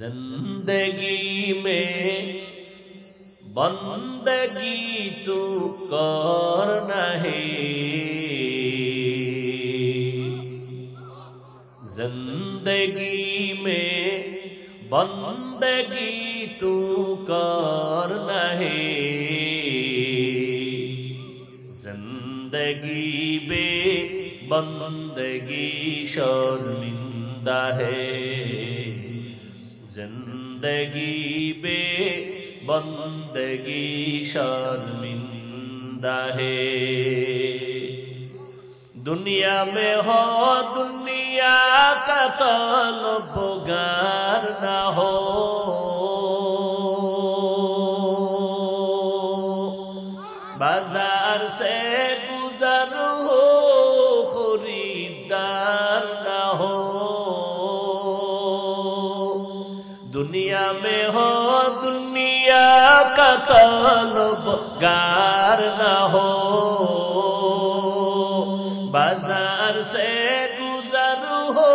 زندگی میں بندگی تو کر نہیں، زندگی میں بندگی تو کر نہیں، زندگی بے بندگی شرمندہ ہے، زندگی بے بندگی شرمندہ ہے۔ دنیا میں ہو دنیا کا طلبگار نہ ہو، بازار سے گزر ہو خریدار نہ ہو، دنیا میں ہو دنیا کا طلبگار نہ ہو، بازار سے گزر ہو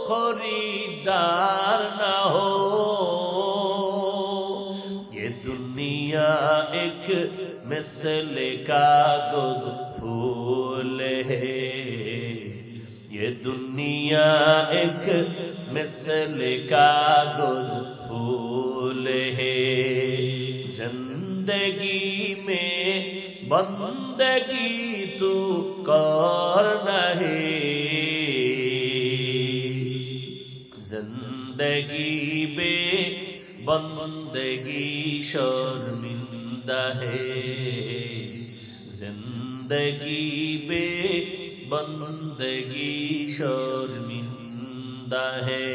خریدار نہ ہو۔ یہ دنیا ایک مثل کاغذ پھول ہے، یہ دنیا ایک مثل کاغذ پھول ہے، زندگی میں بندگی تو کر نہیں، زندگی بے بندگی شرمندہ ہے، زندگی بے بندگی شرمندہ ہے۔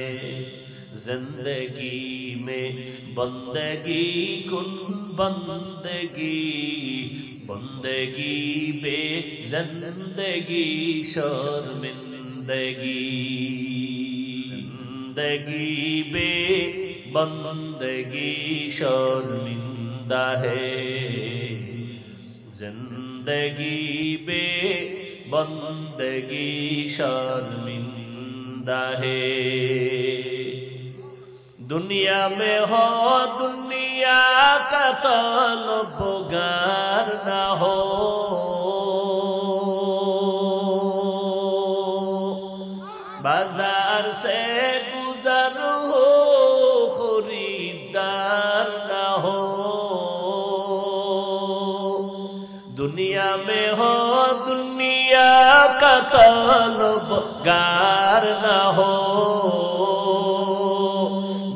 زندگی میں بندگی کن بندگی، بندگی بے زندگی شرمندگی، زندگی بے بندگی شرمندہ ہے، زندگی بے بندگی شرمندہ ہے۔ دنیا میں ہو دنیا کا طلبگار نہ ہو، بازار سے گزر ہو خریدار نہ ہو، دنیا میں ہو دنیا کا طلبگار نہ ہو،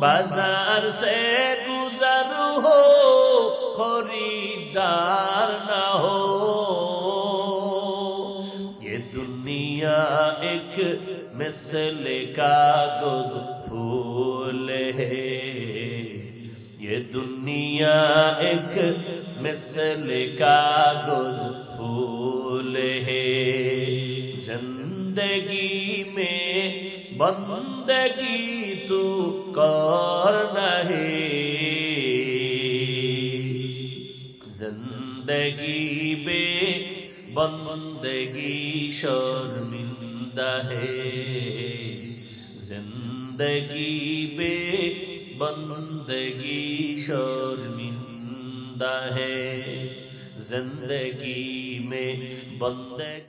بازار سے گزر ہو خریدار نہ ہو۔ یہ دنیا ایک مثل کاغذ پھول ہے، یہ دنیا ایک مثل کاغذ پھول ہے، زندگی میں بندگی تو کر نہیں، زندگی بے بندگی شرمندہ ہے، زندگی بے بندگی شرمندہ ہے، زندگی میں بندگی